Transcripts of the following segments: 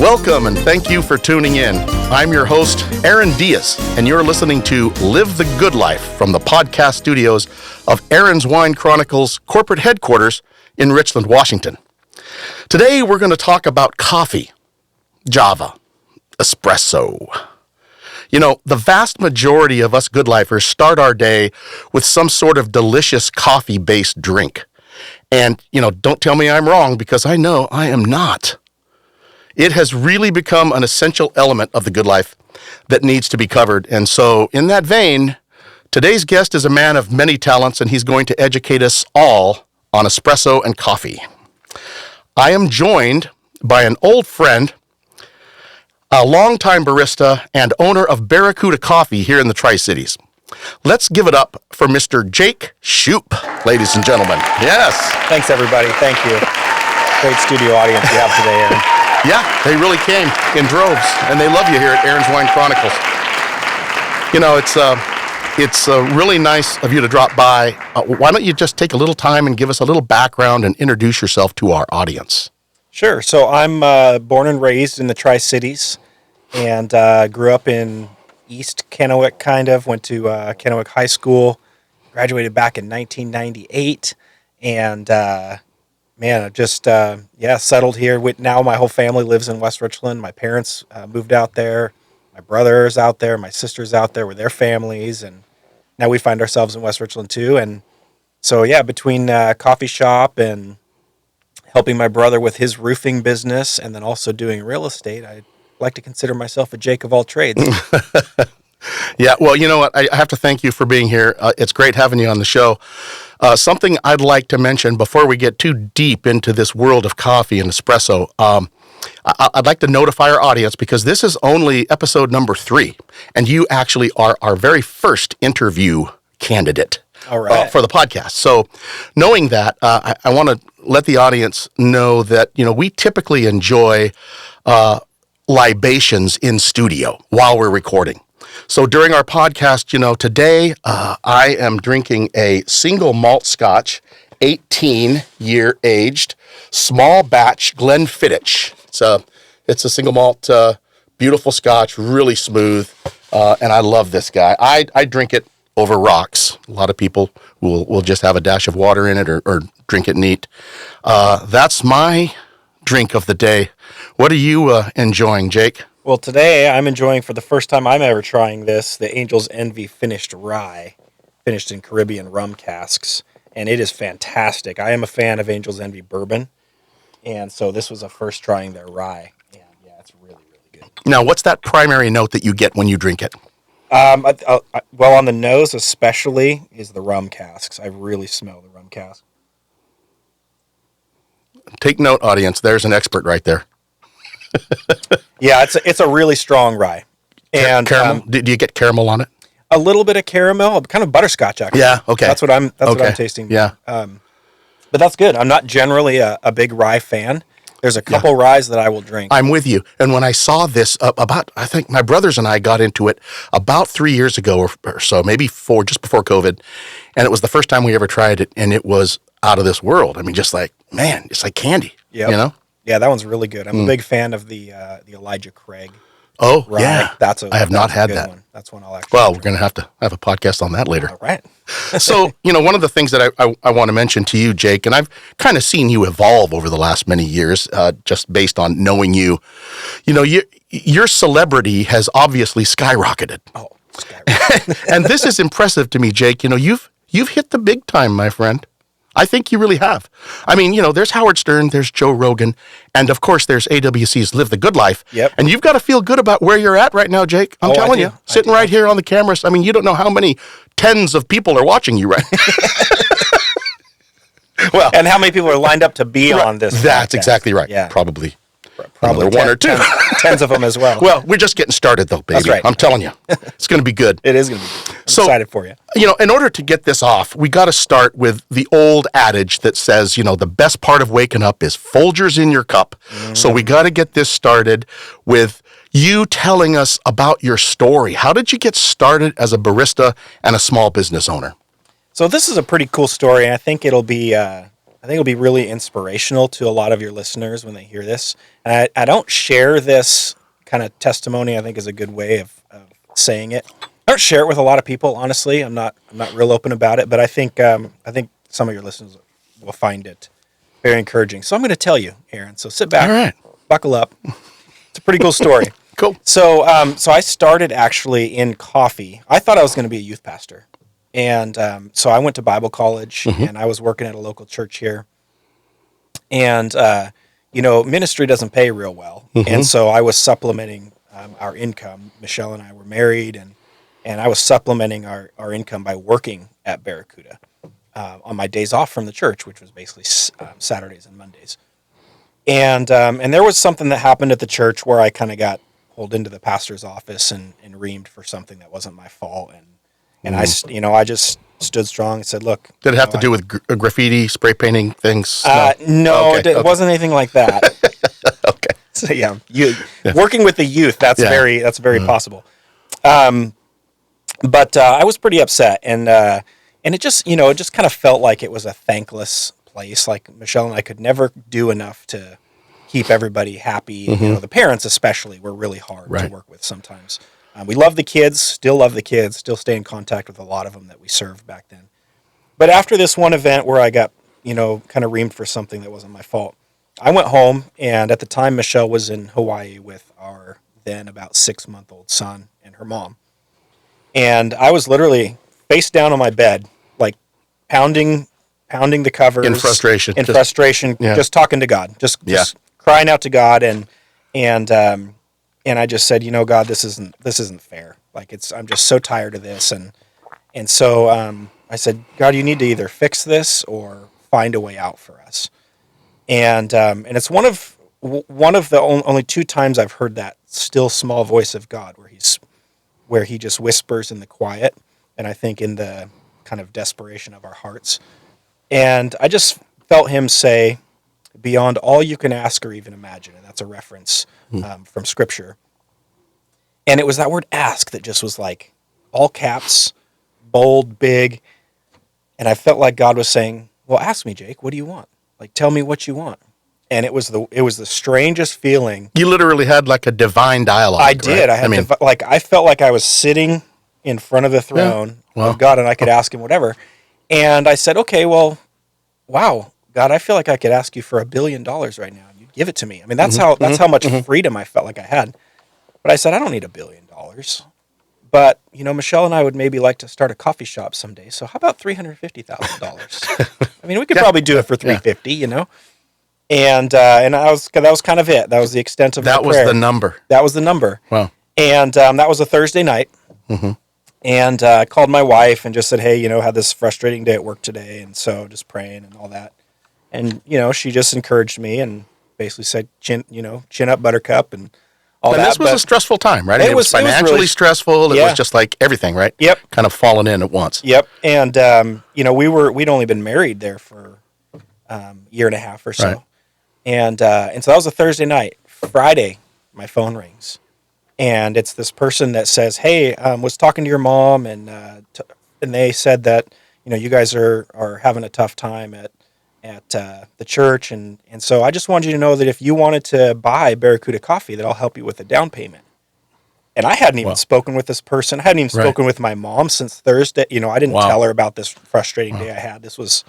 Welcome and thank you for tuning in. I'm your host, Aaron Diaz, and you're listening to Live the Good Life from the podcast studios of Aaron's Wine Chronicles corporate headquarters in Richland, Washington. Today we're going to talk about coffee, Java, espresso. You know, the vast majority of us good lifers start our day with some sort of delicious coffee-based drink. And, don't tell me I'm wrong because I know I am not. It has really become an essential element of the good life that needs to be covered. And so, in that vein, today's guest is a man of many talents, and he's going to educate us all on espresso and coffee. I am joined by an old friend, a longtime barista, and owner of Barracuda Coffee here in the Tri-Cities. Let's give it up for Mr. Jake Shupe, ladies and gentlemen. Yes. Thanks, everybody. Thank you. Great studio audience you have today, Aaron. Yeah, they really came in droves, and they love you here at Aaron's Wine Chronicles. It's really nice of you to drop by. Why don't you just take a little time and give us a little background and introduce yourself to our audience? Sure. So I'm born and raised in the Tri-Cities, and grew up in East Kennewick, went to Kennewick High School, graduated back in 1998, and I've just settled here. Now my whole family lives in West Richland. My parents moved out there. My brother's out there. My sister's out there with their families, and now we find ourselves in West Richland too. And so, between coffee shop and helping my brother with his roofing business, and then also doing real estate, I like to consider myself a Jake of all trades. Yeah, well, you know what? I have to thank you for being here. It's great having you on the show. Something I'd like to mention before we get too deep into this world of coffee and espresso, I'd like to notify our audience because this is only episode number 3, and you actually are our very first interview candidate. All right. For the podcast. So knowing that, I want to let the audience know that, we typically enjoy libations in studio while we're recording. So during our podcast, today I am drinking a single malt scotch, 18-year aged, small batch Glenfiddich. It's a single malt, beautiful scotch, really smooth, and I love this guy. I drink it over rocks. A lot of people will just have a dash of water in it or drink it neat. That's my drink of the day. What are you enjoying, Jake? Well, today I'm enjoying, for the first time I'm ever trying this, the Angel's Envy finished rye, finished in Caribbean rum casks, and it is fantastic. I am a fan of Angel's Envy bourbon, and so this was a first trying their rye, and it's really, really good. Now, what's that primary note that you get when you drink it? Well, on the nose especially is the rum casks. I really smell the rum cask. Take note, audience. There's an expert right there. Yeah, it's a really strong rye. And caramel. Do you get caramel on it? A little bit of caramel, kind of butterscotch actually. Yeah, okay. That's what I'm tasting. Yeah. But that's good. I'm not generally a big rye fan. There's a couple ryes that I will drink. I'm with you. And when I saw this I think my brothers and I got into it about 3 years ago or so, maybe 4, just before COVID. And it was the first time we ever tried it, and it was out of this world. I mean, just like, man, it's like candy. Yep. Yeah, that one's really good. I'm a big fan of the Elijah Craig. Oh, rye. yeah. I have not had that. One. That's one I'll actually Well, we're going to have a podcast on that later. All right. So, one of the things that I want to mention to you, Jake, and I've kind of seen you evolve over the last many years, just based on knowing you. Your celebrity has obviously skyrocketed. Oh, skyrocketed. And this is impressive to me, Jake. You've hit the big time, my friend. I think you really have. I mean, there's Howard Stern, there's Joe Rogan, and of course there's AWC's Live the Good Life. Yep. And you've got to feel good about where you're at right now, Jake. I'm telling you, sitting right here on the cameras. I mean, you don't know how many tens of people are watching you right Well, and how many people are lined up to be on this That's podcast. Exactly right. Yeah. Probably one or two. Tens of them as well. Well, we're just getting started, though, baby. That's right. I'm telling you. It's going to be good. It is going to be good. I'm excited for you. In order to get this off, we got to start with the old adage that says, the best part of waking up is Folgers in your cup. So we got to get this started with you telling us about your story. How did you get started as a barista and a small business owner? So this is a pretty cool story, and I think it'll be I think it'll be really inspirational to a lot of your listeners when they hear this. And I don't share this kind of testimony. I think is a good way of saying it. I don't share it with a lot of people, honestly. I'm not real open about it, but I think some of your listeners will find it very encouraging. So I'm going to tell you, Aaron. So sit back, All right. buckle up. It's a pretty cool story. Cool. So I started actually in coffee. I thought I was going to be a youth pastor. And so I went to Bible college, and I was working at a local church here. And, ministry doesn't pay real well. And so I was supplementing our income. Michelle and I were married, and I was supplementing our income by working at Barracuda on my days off from the church, which was basically Saturdays and Mondays. And there was something that happened at the church where I kind of got pulled into the pastor's office and reamed for something that wasn't my fault. And I just stood strong and said, look. Did it have to do with graffiti, spray painting things? No, it wasn't anything like that. Okay. So yeah, working with the youth, that's very possible. But I was pretty upset, and it just kind of felt like it was a thankless place. Like Michelle and I could never do enough to keep everybody happy. The parents especially were really hard to work with sometimes. We love the kids, still stay in contact with a lot of them that we served back then. But after this one event where I got, kind of reamed for something that wasn't my fault, I went home, and at the time Michelle was in Hawaii with our then about 6-month-old son and her mom. And I was literally face down on my bed, like pounding the covers. In frustration. Just talking to God, just crying out to God. And I just said, God, this isn't fair. Like I'm just so tired of this. And so I said, God, you need to either fix this or find a way out for us. And it's one of the only 2 times I've heard that still small voice of God where he just whispers in the quiet. And I think in the kind of desperation of our hearts. And I just felt him say, beyond all you can ask or even imagine. And that's a reference from Scripture. And it was that word ask that just was like all caps, bold, big. And I felt like God was saying, well, ask me, Jake, what do you want? Like, tell me what you want. And it was the strangest feeling. You literally had like a divine dialogue. I did. Right? I felt like I was sitting in front of the throne of God, and I could ask him whatever. And I said, okay, well, wow, God, I feel like I could ask you for $1 billion right now, and you'd give it to me. I mean, that's how much freedom I felt like I had. But I said, I don't need $1 billion. But, Michelle and I would maybe like to start a coffee shop someday. So how about $350,000? I mean, we could probably do it for $350, And that was kind of it. That was the extent of my prayer. That was the number. That was the number. Wow. And that was a Thursday night. And I called my wife and just said, hey, had this frustrating day at work today. And so just praying and all that. And, she just encouraged me and basically said, chin up, buttercup, and all that. And this was a stressful time, right? It was financially really stressful. It was just like everything, right? Yep. Kind of falling in at once. Yep. And, we'd only been married there for a year and a half or so. Right. And so that was a Thursday night. Friday, my phone rings. And it's this person that says, hey, was talking to your mom, and they said that, you guys are having a tough time at the church. And so I just wanted you to know that if you wanted to buy Barracuda Coffee, that I'll help you with the down payment. And I hadn't even spoken with this person. I hadn't even spoken with my mom since Thursday. I didn't tell her about this frustrating day I had. This was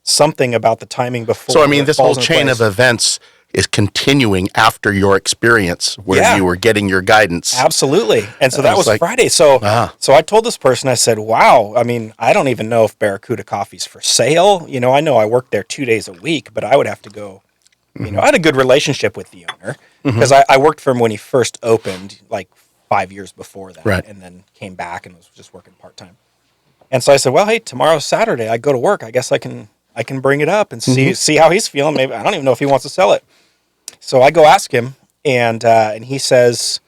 something about the timing before. So, I mean, this whole chain of events is continuing after your experience where you were getting your guidance. Absolutely. And so that was Friday. So I told this person, I said, wow, I mean, I don't even know if Barracuda Coffee's for sale. I know I worked there 2 days a week, but I would have to go, I had a good relationship with the owner because I worked for him when he first opened, like 5 years before that, and then came back and was just working part-time. And so I said, well, hey, tomorrow's Saturday. I go to work. I guess I can bring it up and see how he's feeling. Maybe I don't even know if he wants to sell it. So I go ask him, and he says,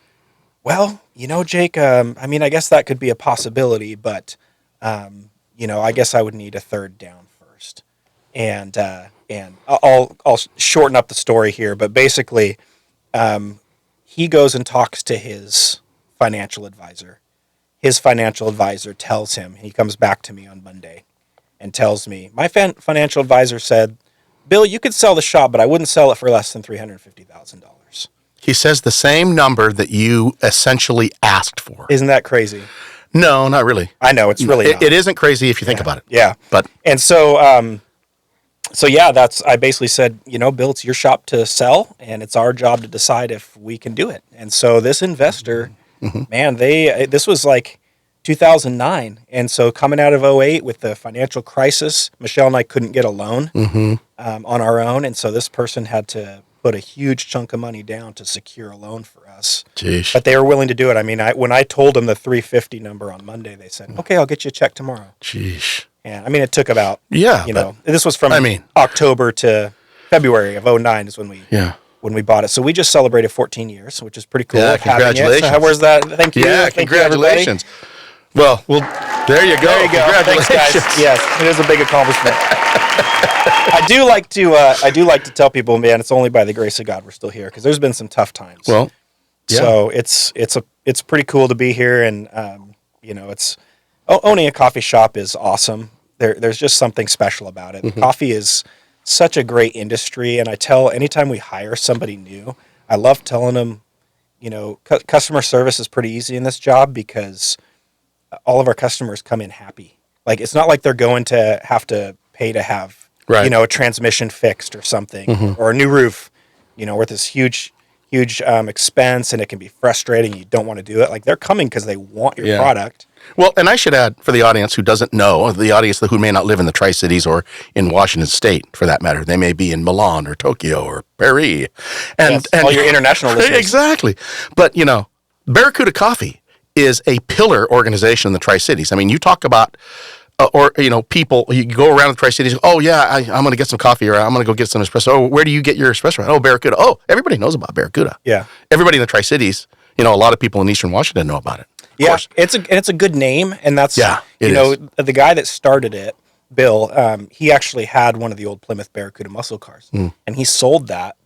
well, Jake, I mean, I guess that could be a possibility, but, I guess I would need a third down first. And I'll shorten up the story here, but basically, he goes and talks to his financial advisor. His financial advisor tells him, he comes back to me on Monday and tells me, my financial advisor said Bill, you could sell the shop, but I wouldn't sell it for less than $350,000. He says the same number that you essentially asked for. Isn't that crazy? No, not really. I know, it's really not. It isn't crazy if you think about it. Yeah. But And so, I basically said, Bill, it's your shop to sell, and it's our job to decide if we can do it. And so this investor, man, this was like 2009. And so coming out of '08 with the financial crisis, Michelle and I couldn't get a loan on our own. And so this person had to put a huge chunk of money down to secure a loan for us. Jeez. But they were willing to do it. I mean, when I told them the 350 number on Monday, they said, okay, I'll get you a check tomorrow. Jeez. And I mean, it took about, this was from October to February of '09 is when we bought it. So we just celebrated 14 years, which is pretty cool. Yeah, congratulations. So where's that? Thank you. Yeah, Thank congratulations. You, well, there you go. There you go. Congratulations. Thanks, guys. Yes, it is a big accomplishment. I do like to tell people, man, it's only by the grace of God we're still here, because there's been some tough times. Well, yeah. So it's pretty cool to be here, and it's owning a coffee shop is awesome. There's just something special about it. Coffee is such a great industry, and anytime we hire somebody new, I love telling them, customer service is pretty easy in this job because all of our customers come in happy. Like, it's not like they're going to have to pay to have, a transmission fixed or something, or a new roof, worth this huge expense, and it can be frustrating. You don't want to do it. Like, they're coming because they want your product. Well, and I should add, for the audience who doesn't know, the audience who may not live in the Tri-Cities or in Washington State, for that matter, they may be in Milan or Tokyo or Paris. And all your international listeners. Exactly. But, Barracuda Coffee is a pillar organization in the Tri-Cities. I mean, you talk about, people, you go around the Tri-Cities, oh, yeah, I'm going to get some coffee, or I'm going to go get some espresso. Oh, where do you get your espresso? Oh, Barracuda. Oh, everybody knows about Barracuda. Yeah. Everybody in the Tri-Cities, a lot of people in Eastern Washington know about it. Yeah, it's a good name, and that's the guy that started it, Bill. He actually had one of the old Plymouth Barracuda muscle cars, and he sold that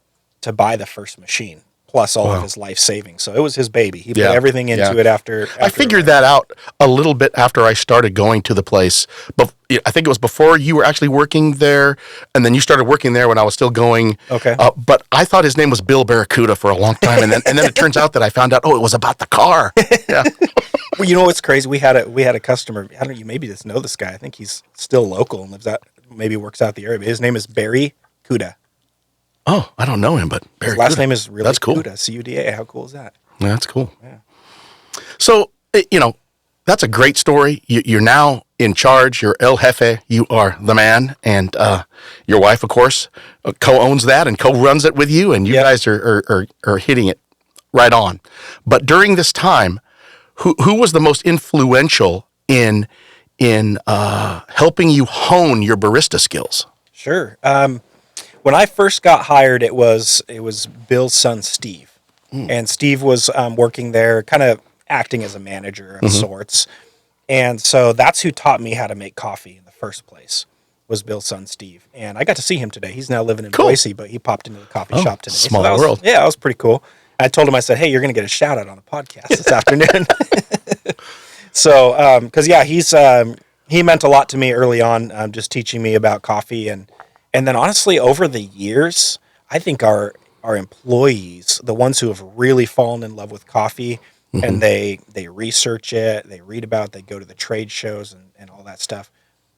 to buy the first machine, plus all of his life savings. So it was his baby. He put everything into it after. I figured that out a little bit after I started going to the place. But I think it was before you were actually working there, and then you started working there when I was still going. Okay. But I thought his name was Bill Barracuda for a long time, and then it turns out that I found out, it was about the car. Yeah. Well, you know what's crazy? We had a customer. I don't know, you maybe just know this guy. I think he's still local and maybe works out the area. But his name is Barracuda. Oh, I don't know him, but his last name is really that's cool. Cuda, Cuda. How cool is that? Yeah, that's cool. Yeah. So, that's a great story. You're now in charge. You're El Jefe. You are the man. And your wife, of course, co-owns that and co-runs it with you. And you guys are hitting it right on. But during this time, who was the most influential in helping you hone your barista skills? Sure. When I first got hired, it was Bill's son, Steve. And Steve was working there, kind of acting as a manager of sorts. And so that's who taught me how to make coffee in the first place, was Bill's son, Steve. And I got to see him today. He's now living in Boise, but he popped into the coffee shop today. Small world. Yeah, that was pretty cool. I told him, I said, hey, you're going to get a shout out on the podcast this afternoon. So, because he meant a lot to me early on, just teaching me about coffee. And then honestly, over the years, I think our employees, the ones who have really fallen in love with coffee, and they research it, they read about it, they go to the trade shows and all that stuff,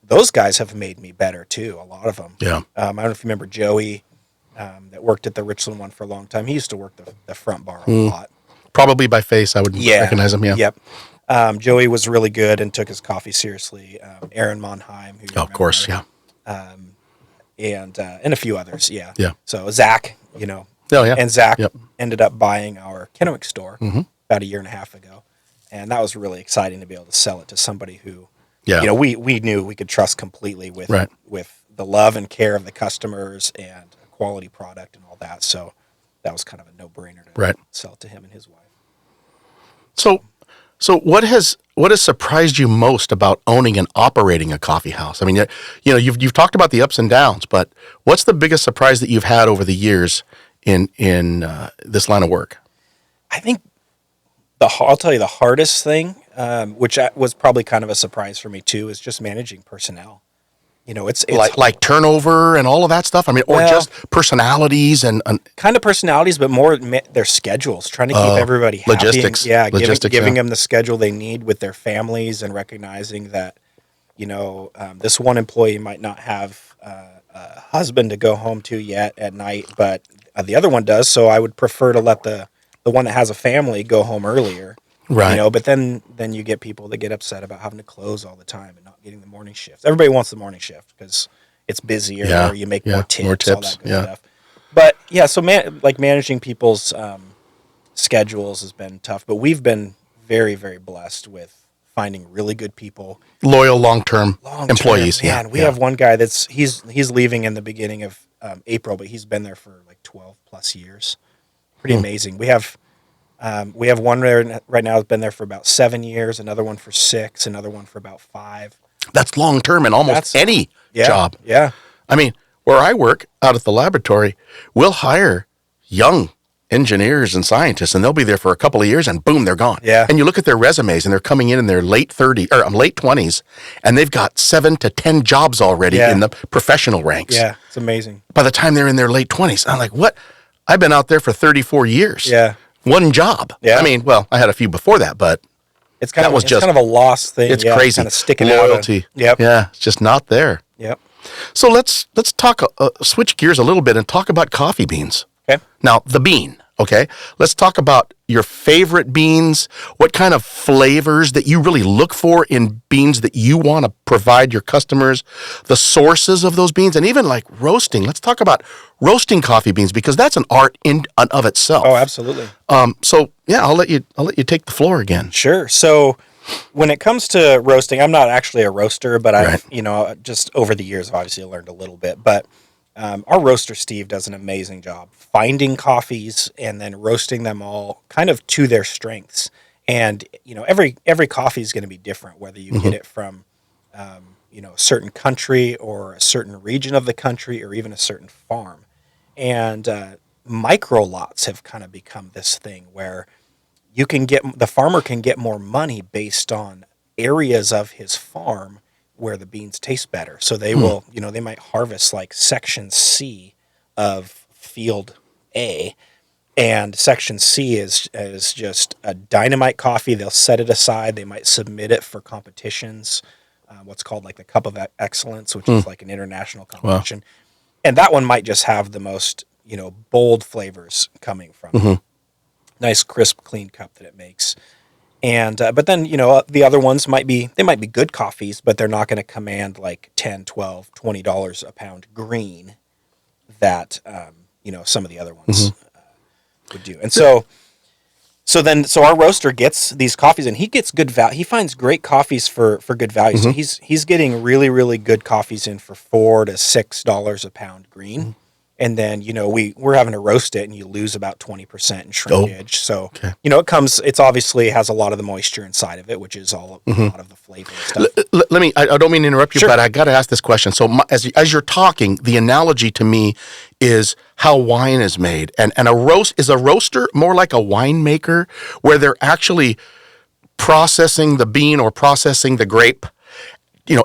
those guys have made me better too, a lot of them. Yeah. I don't know if you remember Joey, that worked at the Richland one for a long time. He used to work the front bar a lot. Probably by face, I would recognize him, yeah. Yep. Joey was really good and took his coffee seriously. Aaron Monheim, who of course, yeah. And a few others, yeah. Yeah. So Zach, and Zach ended up buying our Kennewick store about a year and a half ago, and that was really exciting to be able to sell it to somebody who, we knew we could trust completely with the love and care of the customers and a quality product and all that. So that was kind of a no-brainer to sell it to him and his wife. So what has surprised you most about owning and operating a coffee house? I mean, you've talked about the ups and downs, but what's the biggest surprise that you've had over the years in this line of work? I think I'll tell you the hardest thing, which was probably kind of a surprise for me too, is just managing personnel. it's like turnover and all of that stuff. I mean, or just personalities and kind of personalities, but more their schedules, trying to keep everybody happy. Logistics. Giving them the schedule they need with their families, and recognizing that, this one employee might not have a husband to go home to yet at night, but the other one does. So I would prefer to let the one that has a family go home earlier. Right. But then you get people that get upset about having to close all the time and not getting the morning shift. Everybody wants the morning shift because it's busier, or you make more tips, all that good stuff. But so managing people's schedules has been tough, but we've been very, very blessed with finding really good people, loyal long-term employees. Man, we have one guy he's leaving in the beginning of April, but he's been there for like 12 plus years. Pretty amazing. We have one right now that's been there for about 7 years, another one for 6, another one for about 5. That's long-term in almost any job. Yeah. I mean, where I work out at the laboratory, we'll hire young engineers and scientists, and they'll be there for a couple of years, and boom, they're gone. Yeah. And you look at their resumes, and they're coming in their late 20s, and they've got 7 to 10 jobs already in the professional ranks. Yeah, it's amazing. By the time they're in their late 20s, I'm like, what? I've been out there for 34 years. Yeah. One job. Yeah. I mean, well, I had a few before that, but it's kind of a lost thing. It's crazy. Kind of sticking loyalty. out. Yep. Yeah, it's just not there. Yep. So let's talk, switch gears a little bit and talk about coffee beans. Okay. Now, the bean. Okay, let's talk about your favorite beans, what kind of flavors that you really look for in beans that you want to provide your customers, the sources of those beans, and even like roasting. Let's talk about roasting coffee beans, because that's an art in and of itself. Oh, absolutely. So yeah, I'll let you take the floor again. Sure. So when it comes to roasting, I'm not actually a roaster, but I've, just over the years, I've obviously learned a little bit, but our roaster, Steve, does an amazing job finding coffees and then roasting them all kind of to their strengths. And, every coffee is going to be different, whether you get it from, a certain country or a certain region of the country or even a certain farm. And micro lots have kind of become this thing where the farmer can get more money based on areas of his farm where the beans taste better. So they will, they might harvest like section C of field A, and section C is just a dynamite coffee. They'll set it aside. They might submit it for competitions, what's called like the Cup of Excellence, which is like an international competition. Wow. And that one might just have the most, bold flavors coming from it. Nice, crisp, clean cup that it makes. And but then, the other ones might be good coffees, but they're not going to command like $10, $12, $20 a pound green that, some of the other ones would do. And so our roaster gets these coffees, and he gets good value. He finds great coffees for good value. So he's getting really, really good coffees in for $4 to $6 a pound green. And then, we're having to roast it, and you lose about 20% in shrinkage. So, it's obviously has a lot of the moisture inside of it, which is a lot of the flavor and stuff. I don't mean to interrupt you, Sure. but I got to ask this question. So as you're talking, the analogy to me is how wine is made. And is a roaster more like a winemaker, where they're actually processing the bean or processing the grape,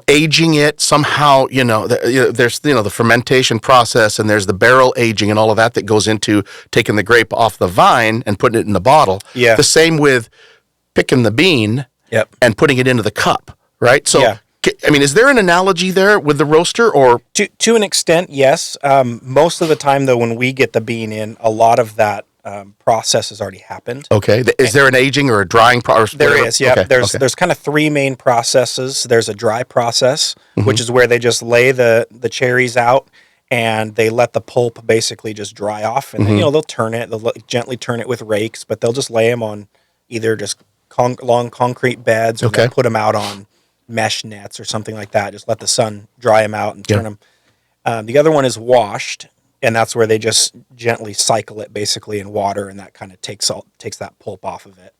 aging it somehow, there's, the fermentation process, and there's the barrel aging and all of that goes into taking the grape off the vine and putting it in the bottle. Yeah. The same with picking the bean and putting it into the cup, right? So, is there an analogy there with the roaster, or? To an extent, yes. Most of the time, though, when we get the bean in, a lot of that process has already happened. Okay. Is there an aging or a drying process? There is, yeah. Okay. There's kind of 3 main processes. There's a dry process, which is where they just lay the cherries out and they let the pulp basically just dry off. And then, they'll turn it. They'll gently turn it with rakes, but they'll just lay them on either just long concrete beds, or they'll put them out on mesh nets or something like that. Just let the sun dry them out and turn them. The other one is washed. And that's where they just gently cycle it basically in water, and that kind of takes that pulp off of it.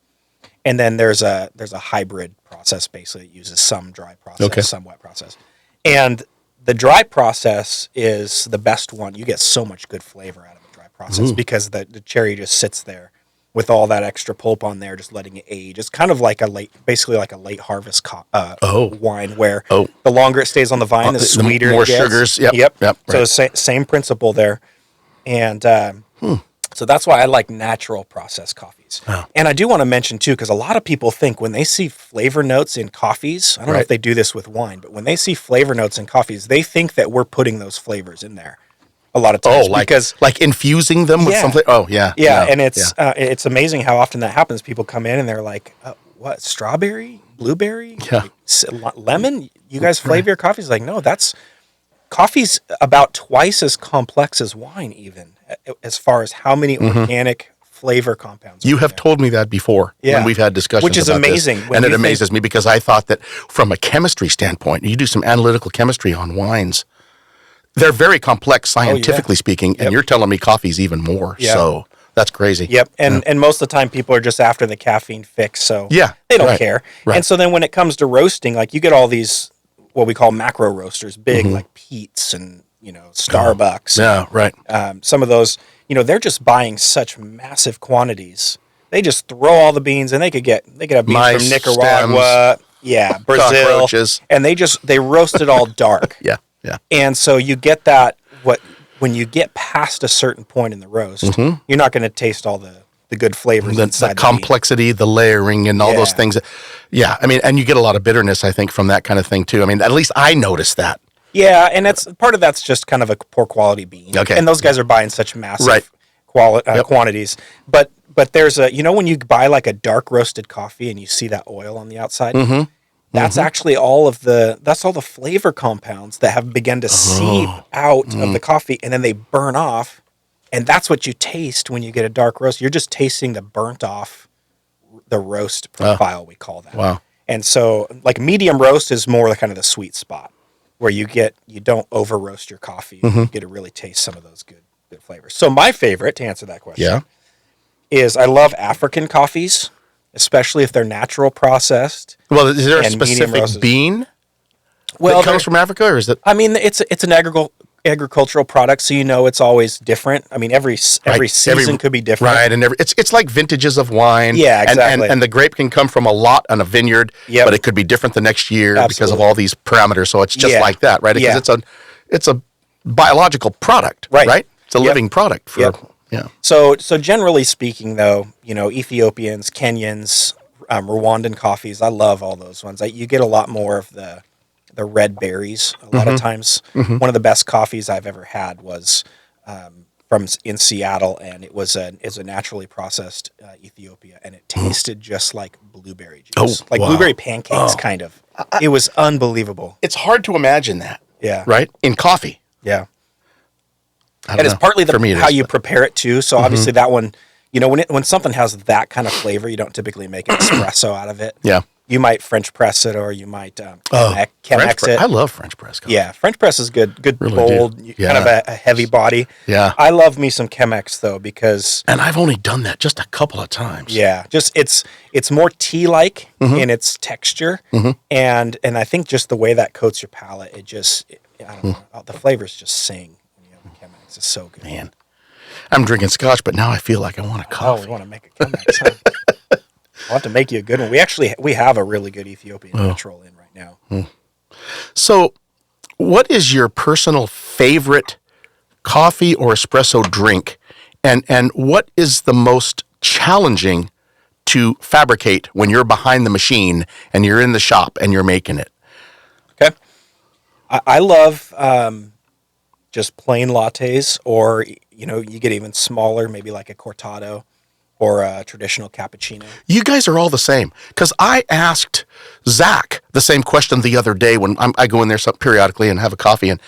And then there's a hybrid process basically that uses some dry process, some wet process. And the dry process is the best one. You get so much good flavor out of a dry process because the cherry just sits there with all that extra pulp on there, just letting it age. It's kind of like basically like a late harvest wine, where the longer it stays on the vine, the sweeter more it gets. sugars. Yep. Right. So same principle there, and so that's why I like natural processed coffees. Oh. And I do want to mention too, because a lot of people think when they see flavor notes in coffees, I don't know if they do this with wine, but when they see flavor notes in coffees, they think that we're putting those flavors in there. A lot of times, because like infusing them with something. Oh, yeah, and it's amazing how often that happens. People come in and they're like, "What, strawberry, blueberry, lemon? You guys flavor your coffees?" Like, no, coffee's about twice as complex as wine, even as far as how many organic flavor compounds. You have told me that before when we've had discussions, which is about amazing, this, and it amazes me because I thought that from a chemistry standpoint, you do some analytical chemistry on wines. They're very complex, scientifically speaking, and you're telling me coffee's even more. Yep. So that's crazy. Yep. And most of the time, people are just after the caffeine fix, so they don't care. Right. And so then when it comes to roasting, like you get all these what we call macro roasters, big like Pete's and Starbucks. Yeah, right. Some of those, they're just buying such massive quantities. They just throw all the beans, and they could have beans from Nicaragua, Brazil, and they roast it all dark. Yeah. And so you get that when you get past a certain point in the roast, you're not going to taste all the good flavors inside the complexity, the layering, and all those things. Yeah, I mean, and you get a lot of bitterness, I think, from that kind of thing too. I mean, at least I noticed that. Yeah, and part of that's just kind of a poor quality bean. Okay, and those guys are buying such massive quantities. But there's when you buy like a dark roasted coffee and you see that oil on the outside. That's actually all the flavor compounds that have begun to seep out of the coffee, and then they burn off, and that's what you taste when you get a dark roast. You're just tasting the burnt off, the roast profile, we call that. Wow. And so, like medium roast is more kind of the sweet spot, where you don't over roast your coffee. You get to really taste some of those good flavors. So my favorite, to answer that question, is I love African coffees, especially if they're natural processed. Well, is there a specific bean that comes from Africa, or is it? I mean, it's an agricultural product, so it's always different. I mean, every season could be different, right? And it's like vintages of wine. Yeah, exactly. And the grape can come from a lot on a vineyard, but it could be different the next year because of all these parameters. So it's just like that, right? Because it's a biological product, right? It's a living product. Yeah. So generally speaking, though, Ethiopians, Kenyans, Rwandan coffees, I love all those ones. You get a lot more of the red berries a lot of times. One of the best coffees I've ever had was in Seattle, and it was a naturally processed Ethiopia, and it tasted just like blueberry juice, blueberry pancakes, kind of. It was unbelievable. It's hard to imagine that. Yeah. Right? In coffee. Yeah. And it's partly how you prepare it too. So obviously that one, when something has that kind of flavor, you don't typically make an espresso out of it. Yeah. You might French press it, or you might Chemex it. I love French press coffee. Yeah, French press is good. Good, really bold, kind of a heavy body. Yeah. I love me some Chemex though, because and I've only done that just a couple of times. Yeah, just it's more tea-like in its texture, and I think just the way that coats your palate, I don't know, the flavors just sing. Chemex is so good. Man, I'm drinking scotch, but now I feel like I want a coffee. Oh, we want to make a Chemex. Huh? I'll have to make you a good one. We have a really good Ethiopian natural in right now. So, what is your personal favorite coffee or espresso drink, and what is the most challenging to fabricate when you're behind the machine and you're in the shop and you're making it? Okay, I love just plain lattes, or you get even smaller, maybe like a cortado or a traditional cappuccino. You guys are all the same, because I asked Zach the same question the other day when I go in there periodically and have a coffee, and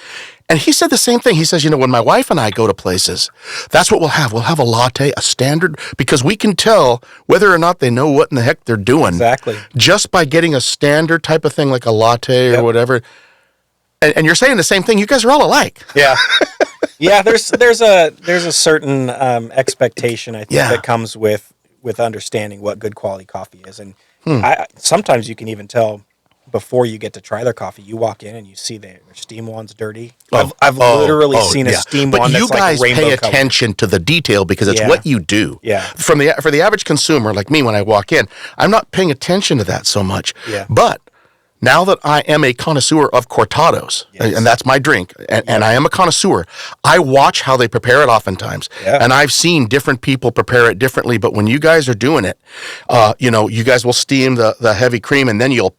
he said the same thing. He says, when my wife and I go to places, that's what we'll have. We'll have a latte, a standard, because we can tell whether or not they know what in the heck they're doing. Exactly. Just by getting a standard type of thing like a latte or whatever. And you're saying the same thing. You guys are all alike. Yeah. Yeah, there's a certain expectation, I think, that comes with understanding what good quality coffee is, and sometimes you can even tell before you get to try their coffee, you walk in and you see their steam wand's dirty. I've literally seen a steam wand that's like rainbow But you guys pay color. attention to the detail because it's what you do. Yeah. For the average consumer like me, when I walk in, I'm not paying attention to that so much. Yeah. But now that I am a connoisseur of cortados, and that's my drink, and I am a connoisseur, I watch how they prepare it oftentimes. Yeah. And I've seen different people prepare it differently, but when you guys are doing it, you guys will steam the heavy cream, and then you'll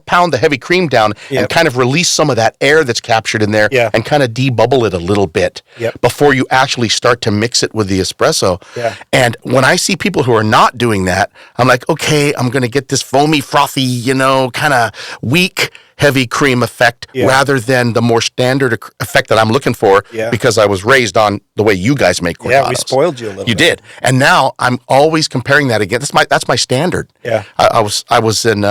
pound the heavy cream down and kind of release some of that air that's captured in there and kind of debubble it a little bit before you actually start to mix it with the espresso. Yeah. And when I see people who are not doing that, I'm like, okay, I'm going to get this foamy, frothy, kind of weak heavy cream effect rather than the more standard effect that I'm looking for because I was raised on the way you guys make cortados. Yeah, we spoiled you a little bit. You did. And now I'm always comparing that again. That's my standard. Yeah. I was in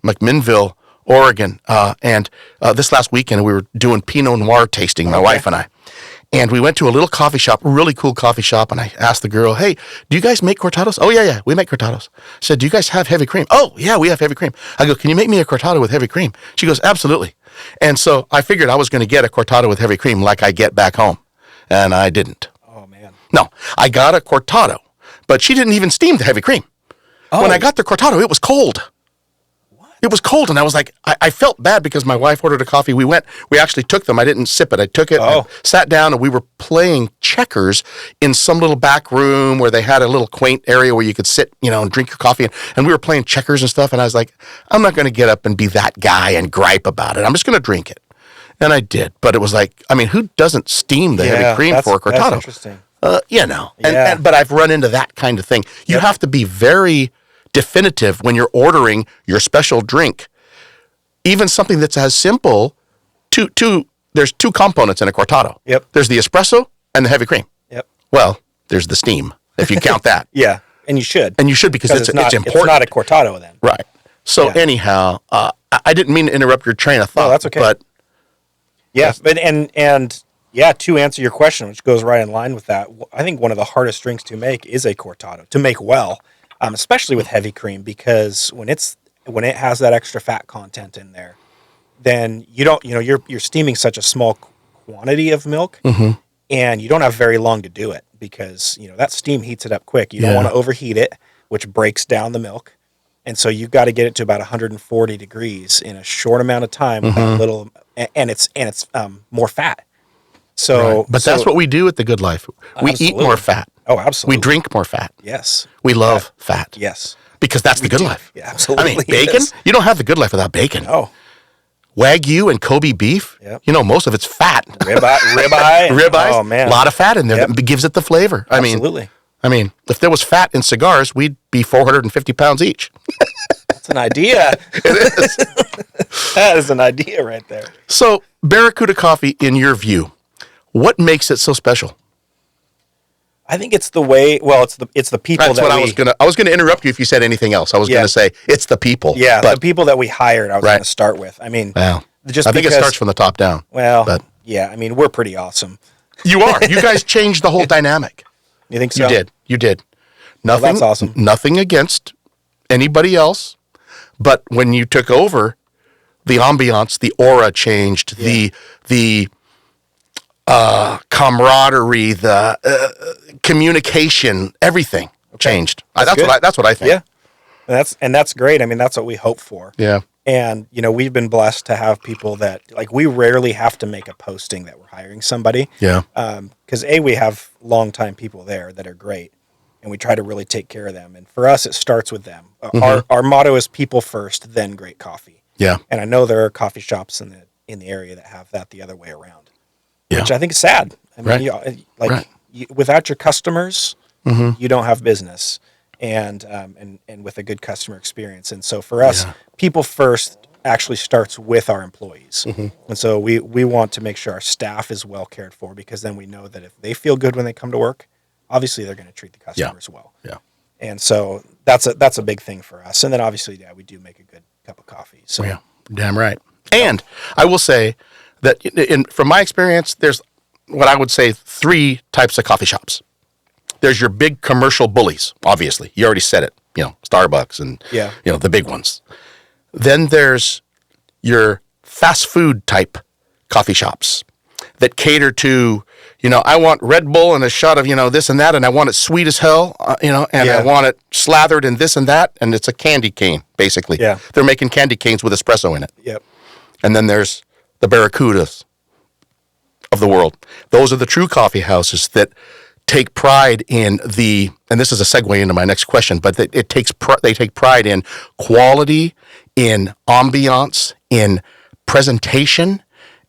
McMinnville, Oregon, and this last weekend we were doing Pinot Noir tasting, my wife and I. And we went to a little coffee shop, a really cool coffee shop, and I asked the girl, hey, do you guys make cortados? Oh, yeah, we make cortados. I said, do you guys have heavy cream? Oh, yeah, we have heavy cream. I go, can you make me a cortado with heavy cream? She goes, absolutely. And so I figured I was going to get a cortado with heavy cream like I get back home, and I didn't. Oh, man. No, I got a cortado, but she didn't even steam the heavy cream. Oh. When I got the cortado, it was cold. It was cold, and I was like, I felt bad because my wife ordered a coffee. We actually took them. I didn't sip it. I took it, and sat down, and we were playing checkers in some little back room where they had a little quaint area where you could sit, and drink your coffee. And we were playing checkers and stuff, and I was like, I'm not going to get up and be that guy and gripe about it. I'm just going to drink it. And I did. But it was like, who doesn't steam the heavy cream for a cortado? That's interesting. But I've run into that kind of thing. You have to be very definitive when you're ordering your special drink. Even something that's as simple, there's two components in a cortado. Yep. There's the espresso and the heavy cream. Yep. Well, there's the steam, if you count that. Yeah, and you should. And you should because it's important. It's not a cortado then. Right. So anyhow, I didn't mean to interrupt your train of thought. No, that's okay. But to answer your question, which goes right in line with that, I think one of the hardest drinks to make is a cortado, to make well. Especially with heavy cream, because when it has that extra fat content in there, then you're steaming such a small quantity of milk, and you don't have very long to do it because that steam heats it up quick. You don't want to overheat it, which breaks down the milk, and so you've got to get it to about 140 degrees in a short amount of time with that little, and it's more fat. So, but that's what we do at The Good Life. We eat more fat. Oh, absolutely. We drink more fat. Yes. We love fat. Yes. Because that's The Good Life. Yeah, absolutely. Bacon? Yes. You don't have The Good Life without bacon. Oh. Wagyu and Kobe beef? Yep. Most of it's fat. Ribeye. Ribeyes. Oh, man. A lot of fat in there that gives it the flavor. Absolutely. If there was fat in cigars, we'd be 450 pounds each. That's an idea. It is. That is an idea right there. So, Barracuda Coffee, in your view, what makes it so special? I think it's the way. Well, it's the people. That's what I was gonna interrupt you if you said anything else. I was gonna say it's the people. Yeah, the people that we hired. I was gonna start with. I think it starts from the top down. Well, we're pretty awesome. You are. You guys changed the whole dynamic. You think so? You did. Nothing. Well, that's awesome. Nothing against anybody else, but when you took over, the ambiance, the aura changed. The camaraderie, the communication, everything changed. That's what I think. Yeah, that's great. That's what we hope for. Yeah, and we've been blessed to have people that we rarely have to make a posting that we're hiring somebody. Yeah, because we have longtime people there that are great, and we try to really take care of them. And for us, it starts with them. Our motto is people first, then great coffee. Yeah, and I know there are coffee shops in the area that have that the other way around. Yeah. Which I think is sad. Without your customers, you don't have business, and with a good customer experience. And so for us, people first actually starts with our employees. And so we want to make sure our staff is well cared for, because then we know that if they feel good when they come to work, obviously they're going to treat the customers well. Yeah. And so that's a big thing for us. And then obviously, we do make a good cup of coffee. So damn right. And I will say that from my experience, there's what I would say 3 types of coffee shops. There's your big commercial bullies, obviously. You already said it, Starbucks and, the big ones. Then there's your fast food type coffee shops that cater to, I want Red Bull and a shot of, this and that, and I want it sweet as hell, and I want it slathered in this and that, and it's a candy cane, basically. Yeah. They're making candy canes with espresso in it. Yep. And then there's the Barracudas of the world. Those are the true coffee houses that take pride in and this is a segue into my next question, but they take pride in quality, in ambiance, in presentation,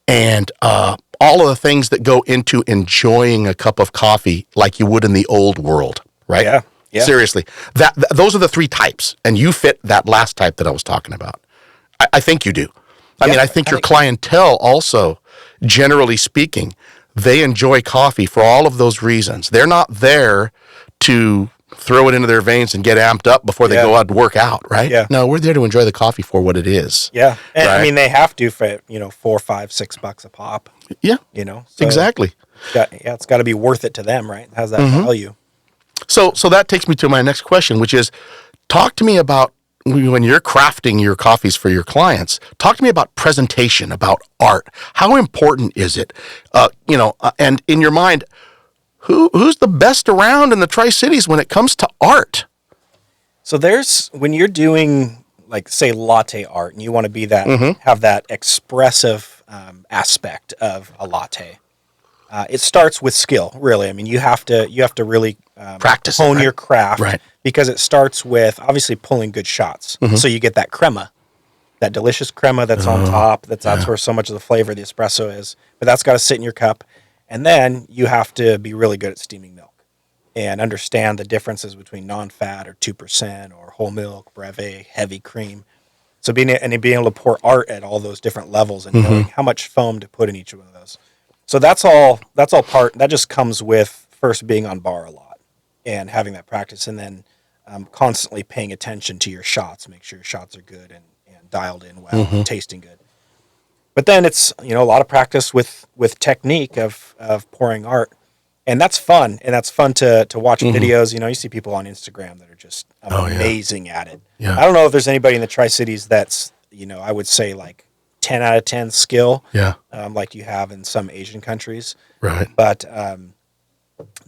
and all of the things that go into enjoying a cup of coffee like you would in the old world, right? Yeah. Yeah. Seriously. Those are the three types, and you fit that last type that I was talking about. I think you do. I think your clientele also, generally speaking, they enjoy coffee for all of those reasons. They're not there to throw it into their veins and get amped up before they go out to work out, right? Yeah. No, we're there to enjoy the coffee for what it is. Yeah. And right? they have to for, $4, $5, $6 a pop. Yeah. So exactly. It's got to be worth it to them, right? It has that value. So that takes me to my next question, which is, talk to me about when you're crafting your coffees for your clients. Talk to me about presentation, about art. How important is it? And in your mind, who's the best around in the Tri-Cities when it comes to art? So when you're doing, like, say, latte art, and you want to be that, have that expressive aspect of a latte. It starts with skill, really. I mean, you have to really practice, hone your craft, right? Because it starts with obviously pulling good shots. So you get that crema, that delicious crema that's on top. That's where so much of the flavor of the espresso is. But that's got to sit in your cup, and then you have to be really good at steaming milk and understand the differences between non-fat or 2% or whole milk, breve, heavy cream. So being able to pour art at all those different levels and knowing how much foam to put in each one of those. So that's all part, that just comes with first being on bar a lot and having that practice, and then constantly paying attention to your shots, make sure your shots are good and dialed in well, and tasting good. But then it's, a lot of practice with technique of pouring art. And that's fun. And that's fun to watch videos. You see people on Instagram that are just amazing at it. Yeah. I don't know if there's anybody in the Tri-Cities that's, I would say like 10 out of 10 skill. Yeah. Like you have in some Asian countries. Right. But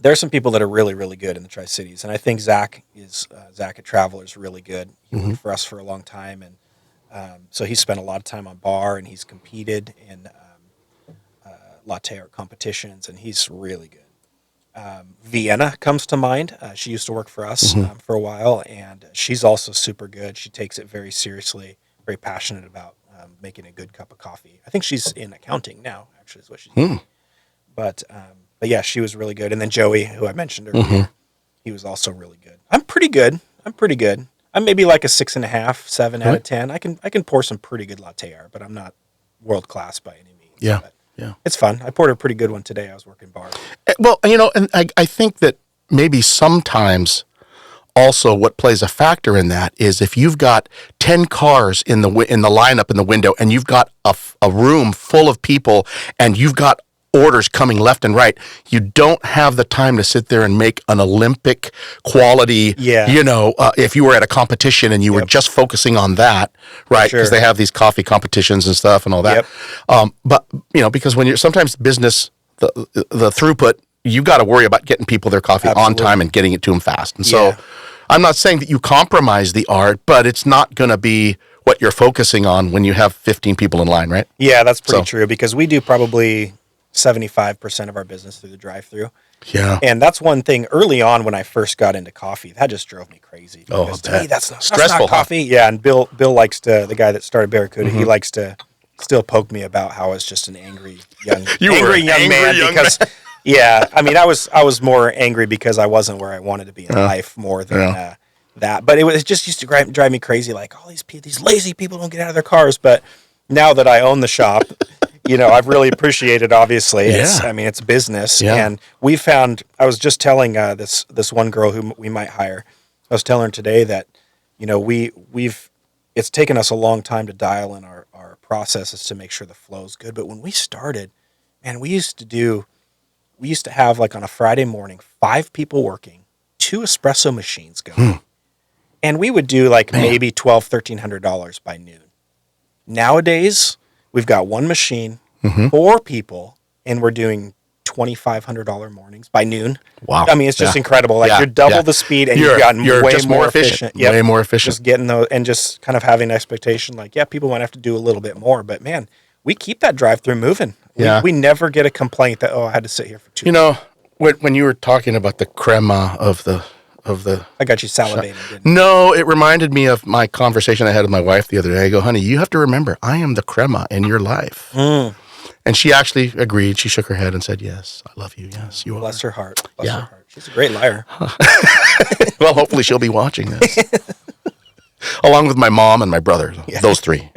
there are some people that are really, really good in the Tri-Cities. And I think Zach at Traveler is really good. He worked for us for a long time. And so he spent a lot of time on bar, and he's competed in latte art competitions, and he's really good. Vienna comes to mind. She used to work for us for a while, and she's also super good. She takes it very seriously, very passionate about making a good cup of coffee. I think she's in accounting now, actually, is what she's doing. But yeah, she was really good. And then Joey, who I mentioned earlier, he was also really good. I'm pretty good. I'm maybe like a 6.5, 7 out of 10. I can pour some pretty good latte art, but I'm not world class by any means. Yeah. But Yeah. it's fun. I poured a pretty good one today. I was working bar. Well, and I think that maybe sometimes also what plays a factor in that is if you've got 10 cars in the lineup in the window, and you've got a room full of people, and you've got orders coming left and right, you don't have the time to sit there and make an Olympic quality, if you were at a competition and you were just focusing on that, right? Because they have these coffee competitions and stuff and all that. But, because when you're sometimes business, the throughput, you got to worry about getting people their coffee on time and getting it to them fast. And so I'm not saying that you compromise the art, but it's not going to be what you're focusing on when you have 15 people in line, right? Yeah, that's pretty true, because we do probably 75% of our business through the drive-through. Yeah. And that's one thing early on when I first got into coffee, that just drove me crazy. Because to me, that's not coffee. Yeah. And Bill likes to, the guy that started Barracuda, he likes to still poke me about how I was just an angry young man because I was more angry because I wasn't where I wanted to be in life more than that. But it just used to drive me crazy. Like, all these lazy people don't get out of their cars. But now that I own the shop, I've really appreciated, obviously. It's business. Yeah. And we found, I was just telling this one girl who we might hire, I was telling her today that, it's taken us a long time to dial in our processes to make sure the flow's good. But when we started, man, we used to have, like, on a Friday morning, 5 people working, 2 espresso machines going. And we would do maybe $1,200, $1,300 by noon. Nowadays, we've got one machine, 4 people, and we're doing $2,500 mornings by noon. Wow. I mean, it's just incredible. Like you're double the speed and you've gotten you're way just more efficient. Yep. Way more efficient. Just getting those and just kind of having an expectation like, yeah, people might have to do a little bit more, but man, we keep that drive-through moving. We never get a complaint that, I had to sit here for 2 hours. When you were talking about the crema of the I got you salivating, didn't No, it reminded me of my conversation I had with my wife the other day. I go, honey, you have to remember, I am the crema in your life. And she actually agreed. She shook her head and said, yes, I love you. Yes, you are. Bless her heart. Bless her heart. She's a great liar. Well, hopefully she'll be watching this. Along with my mom and my brother, those 3.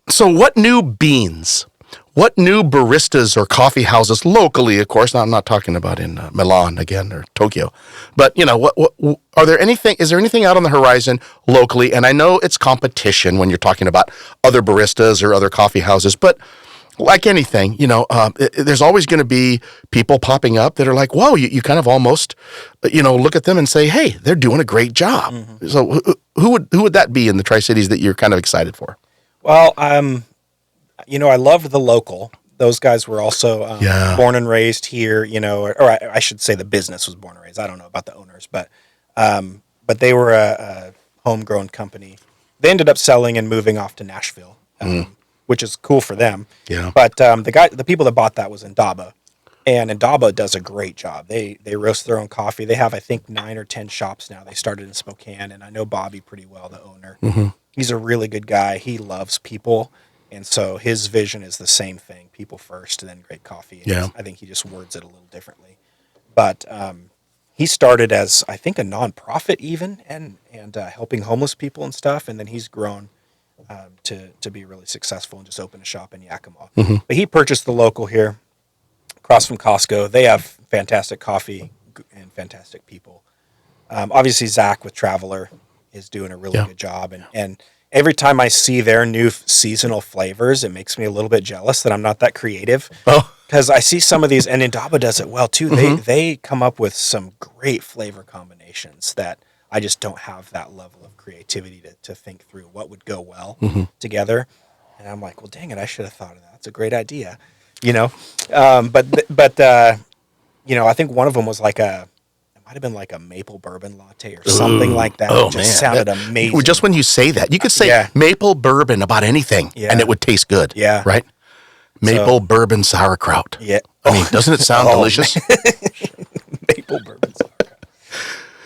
So what new beans, what new baristas or coffee houses locally, of course, I'm not talking about in Milan again or Tokyo, but what is there anything out on the horizon locally? And I know it's competition when you're talking about other baristas or other coffee houses, but like anything, there's always going to be people popping up that are like, whoa, you kind of almost, look at them and say, hey, they're doing a great job. So who would that be in the Tri-Cities that you're kind of excited for? Well, I loved the local. Those guys were also born and raised here, or I should say the business was born and raised. I don't know about the owners, but they were a homegrown company. They ended up selling and moving off to Nashville. Which is cool for them. Yeah. But the people that bought that was Indaba, and Indaba does a great job. They roast their own coffee. They have, I think, 9 or 10 shops now. They started in Spokane, and I know Bobby pretty well, the owner. He's a really good guy. He loves people, and so his vision is the same thing: people first, and then great coffee. And I think he just words it a little differently. But he started as, I think, a nonprofit even, and helping homeless people and stuff, and then he's grown to be really successful and just open a shop in Yakima. But he purchased the local here across from Costco. They have fantastic coffee and fantastic people. Obviously, Zach with Traveler is doing a really good job. And every time I see their new seasonal flavors, it makes me a little bit jealous that I'm not that creative. Because I see some of these, and Indaba does it well too. They come up with some great flavor combinations that I just don't have that level of creativity to think through what would go well together. And I'm like, well, dang it, I should have thought of that. It's a great idea, But I think one of them was it might have been like a maple bourbon latte or something like that. Oh, it just sounded amazing. Just when you say that, you could say maple bourbon about anything, and it would taste good. Yeah. Right? Maple bourbon sauerkraut. Yeah. I mean, doesn't it sound delicious? Maple bourbon sauerkraut.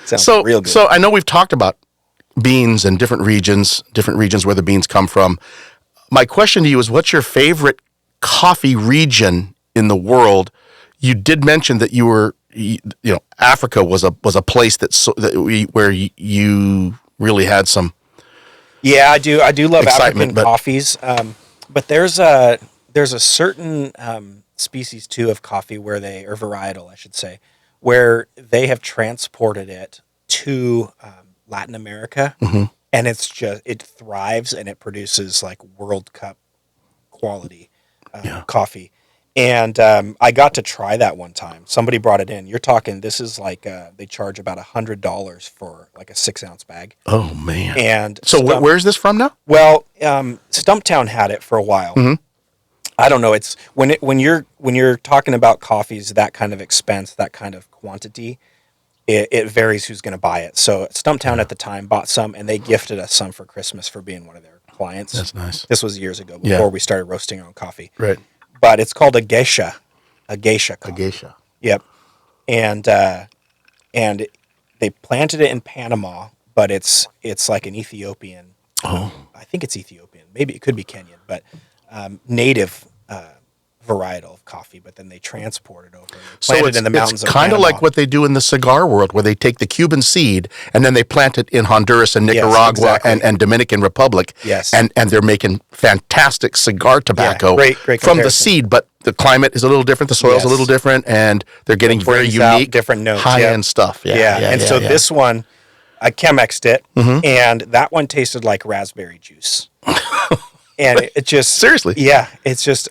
Sounds real good. So I know we've talked about beans and different regions where the beans come from. My question to you is, what's your favorite coffee region in the world? You did mention that you were, Africa was a place where you really had some. Yeah, I do love African coffees, but there's a certain species too of coffee or varietal, I should say, where they have transported it to Latin America, and it thrives and it produces like World Cup quality coffee. And I got to try that one time. Somebody brought it in. You're talking, this is like they charge about $100 for like a 6-ounce bag. Oh man! And so where's this from now? Well, Stumptown had it for a while. I don't know. It's when you're talking about coffees that kind of expense, that kind of quantity, it varies who's going to buy it. So Stumptown at the time bought some, and they gifted us some for Christmas for being one of their clients. That's nice. This was years ago before we started roasting our own coffee. Right. But it's called a geisha coffee. A geisha. Yep. And they planted it in Panama, but it's like an Ethiopian. I think it's Ethiopian. Maybe it could be Kenyan, but native varietal of coffee, but then they transport it over and plant it in the mountains of Panama. It's kind of like what they do in the cigar world, where they take the Cuban seed and then they plant it in Honduras and Nicaragua and Dominican Republic. Yes. And they're making fantastic cigar tobacco great from the seed, but the climate is a little different, the soil's a little different, and they're getting very unique, different notes, high-end stuff. This one, I Chemexed it, and that one tasted like raspberry juice. And it just seriously, it's just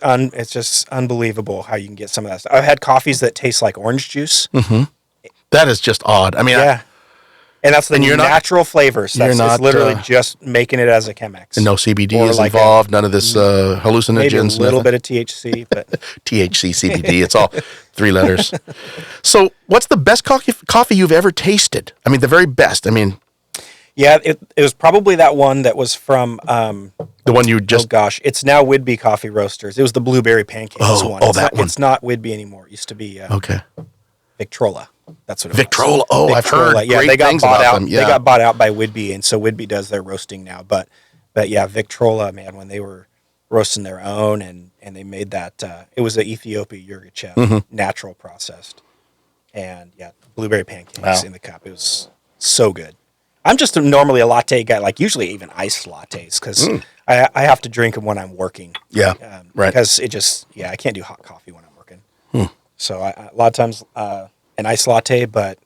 unbelievable how you can get some of that stuff. I've had coffees that taste like orange juice. That is just odd. I mean, And that's the And you're not- natural flavors. you're That's not, it's literally just making it as a Chemex. And no CBD Or is like involved, none of this maybe a hallucinogens. little nothing. bit of THC, but THC, CBD, it's all 3 letters. So what's the best coffee you've ever tasted? I mean, the very best. I mean, yeah, it was probably that one that was from the one you just... oh gosh, it's now Whidbey Coffee Roasters. It was the blueberry pancakes one. Oh, It's that not, one. It's not Whidbey anymore. It used to be Okay. Victrola. That's what it Victrola. was. Oh, I've heard great they got things bought about out. them. Yeah. They got bought out by Whidbey, and so Whidbey does their roasting now. But yeah, Victrola, man, when they were roasting their own, and they made that, it was the Ethiopia Yirgacheffe, natural processed, and yeah, blueberry pancakes in the cup. It was so good. I'm just normally a latte guy, like usually even iced lattes, because I have to drink them when I'm working. Yeah, right. Because it just, I can't do hot coffee when I'm working. So a lot of times an iced latte, but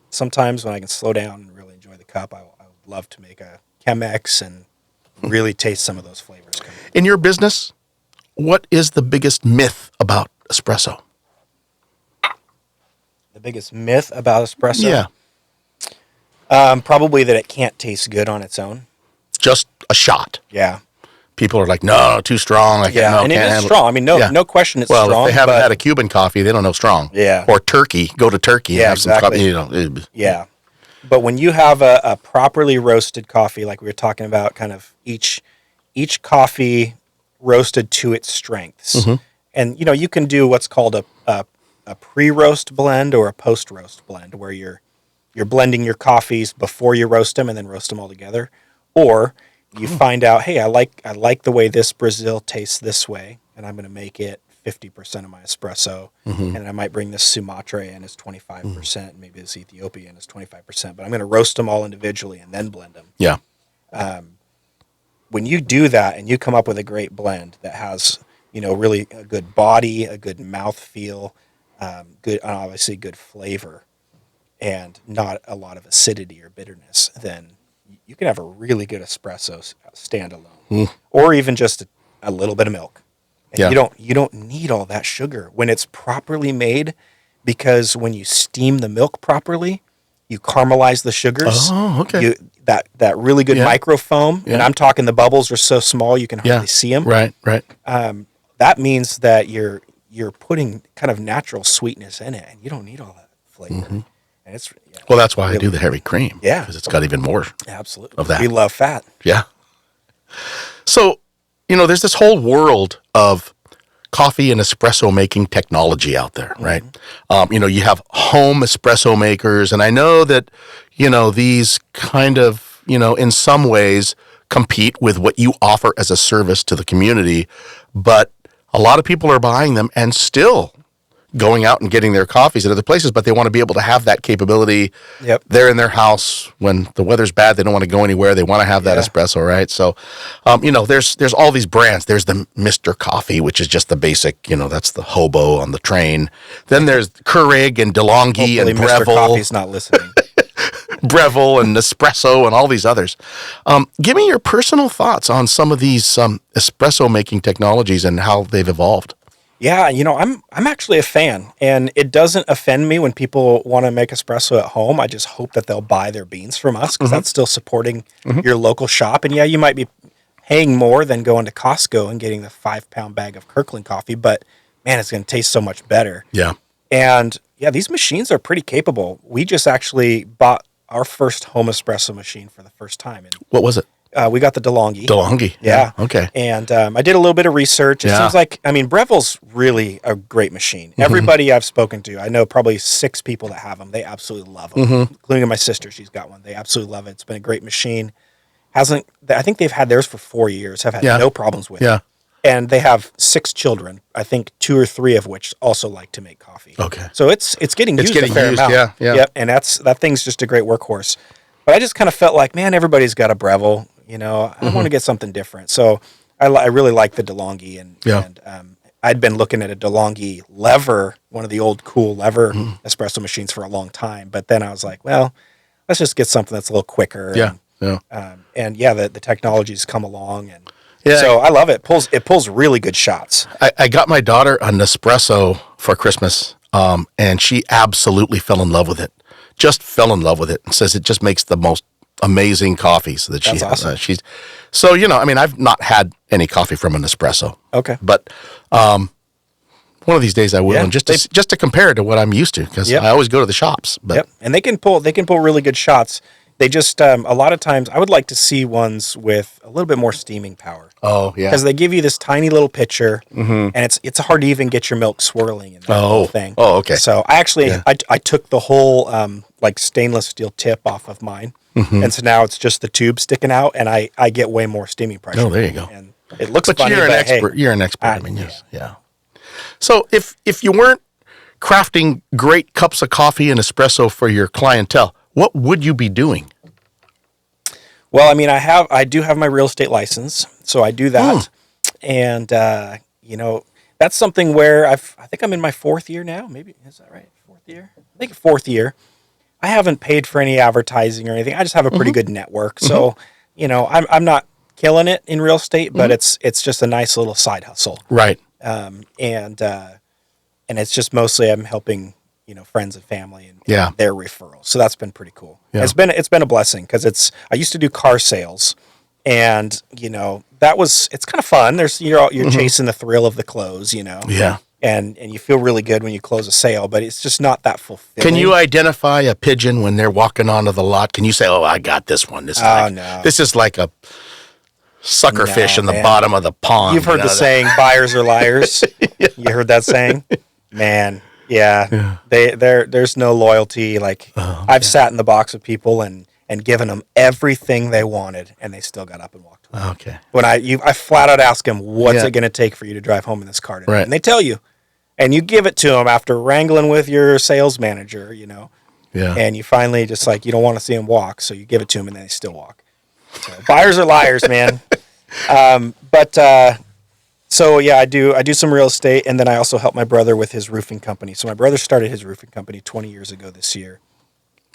sometimes when I can slow down and really enjoy the cup, I would love to make a Chemex and really taste some of those flavors. In your business, what is the biggest myth about espresso? The biggest myth about espresso? Yeah. Probably that it can't taste good on its own. Just a shot. Yeah. People are like, no, too strong. I can't, no, and it can't is handle strong. I mean, no question it's well, strong. if they haven't had a Cuban coffee, they don't know strong. Yeah. Or turkey. Go to Turkey and Yeah, have exactly. some coffee. Yeah. But when you have a properly roasted coffee, like we were talking about, kind of each coffee roasted to its strengths. And, you can do what's called a pre-roast blend or a post-roast blend, where you're blending your coffees before you roast them and then roast them all together. Or you find out, hey, I like the way this Brazil tastes this way, and I'm going to make it 50% of my espresso, and I might bring this Sumatra in as 25%, and maybe this Ethiopian is 25%, but I'm going to roast them all individually and then blend them. Yeah. When you do that and you come up with a great blend that has, really a good body, a good mouth feel, obviously good flavor, and not a lot of acidity or bitterness, then you can have a really good espresso standalone, or even just a little bit of milk. And you don't need all that sugar when it's properly made, because when you steam the milk properly, you caramelize the sugars. Oh, okay. That really good microfoam, and I'm talking the bubbles are so small you can hardly see them. Right. That means that you're putting kind of natural sweetness in it, and you don't need all that flavor. And it's Well, that's why I do the heavy cream. Yeah. Because it's got even more absolutely of that. We love fat. Yeah. So, there's this whole world of coffee and espresso making technology out there, right? You have home espresso makers, and I know that, these kind of, in some ways compete with what you offer as a service to the community, but a lot of people are buying them and still going out and getting their coffees at other places, but they want to be able to have that capability. Yep. They're in their house when the weather's bad. They don't want to go anywhere. They want to have that espresso, right? So, there's all these brands. There's the Mr. Coffee, which is just the basic, that's the hobo on the train. Then there's Keurig and DeLonghi Hopefully and Mr. Breville. Coffee's not listening. Breville and Nespresso and all these others. Give me your personal thoughts on some of these espresso making technologies and how they've evolved. Yeah, I'm actually a fan, and it doesn't offend me when people want to make espresso at home. I just hope that they'll buy their beans from us, because that's still supporting your local shop. And yeah, you might be paying more than going to Costco and getting the 5-pound bag of Kirkland coffee, but man, it's going to taste so much better. Yeah. And yeah, these machines are pretty capable. We just actually bought our first home espresso machine for the first time. And What was it? we got the DeLonghi. DeLonghi. Yeah. Okay. And I did a little bit of research. It seems like, Breville's really a great machine. Everybody I've spoken to, I know probably 6 people that have them. They absolutely love them, including my sister. She's got one. They absolutely love it. It's been a great machine. I think they've had theirs for 4 years, have had no problems with it. And they have 6 children, I think 2 or 3 of which also like to make coffee. Okay. So it's getting used a fair amount. Yeah. Yep. And that thing's just a great workhorse. But I just kind of felt like, man, everybody's got a Breville. I want to get something different. So I really like the DeLonghi, and I'd been looking at a DeLonghi lever, one of the old cool lever espresso machines for a long time. But then I was like, well, let's just get something that's a little quicker. And the technology's come along, and so I love it. It pulls really good shots. I got my daughter a Nespresso for Christmas, and she absolutely fell in love with it. just fell in love with it and says it just makes the most amazing coffees that she That's has. awesome. So, I mean, I've not had any coffee from an espresso. Okay. But one of these days I will, and just to compare it to what I'm used to, because I always go to the shops. But and they can pull really good shots. They just a lot of times I would like to see ones with a little bit more steaming power. Oh yeah, because they give you this tiny little pitcher, and it's hard to even get your milk swirling in that whole thing. Oh okay. So I actually I took the whole like stainless steel tip off of mine, and so now it's just the tube sticking out, and I get way more steaming pressure. Oh, there you go. And it looks but funny, you're an but expert. Hey, you're an expert. I mean, yes, yeah. So if you weren't crafting great cups of coffee and espresso for your clientele, what would you be doing? Well, I mean, I do have my real estate license, so I do that, and that's something where I think I'm in my 4th year now. Maybe is that right? 4th year? I think 4th year. I haven't paid for any advertising or anything. I just have a pretty good network, so I'm not killing it in real estate, but it's just a nice little side hustle, Right. And it's just mostly I'm helping friends and family and their referrals. So that's been pretty cool. Yeah. It's been a blessing because I used to do car sales, and it's kind of fun. There's you're chasing the thrill of the close, Yeah. and you feel really good when you close a sale, but it's just not that fulfilling. Can you identify a pigeon when they're walking onto the lot? Can you say, "Oh, I got this one. No. This is like a sucker fish in the bottom of the pond." You've heard the saying, "Buyers are liars." You heard that saying, man. Yeah. There's no loyalty. Like I've sat in the box with people and given them everything they wanted, and they still got up and walked away. Okay. When I flat out ask them, "What's it going to take for you to drive home in this car today?" Right. And they tell you, and you give it to them after wrangling with your sales manager, Yeah. and you finally just like you don't want to see them walk, so you give it to them, and then they still walk. So, buyers are liars, man. So yeah, I do some real estate, and then I also help my brother with his roofing company. So my brother started his roofing company 20 years ago this year.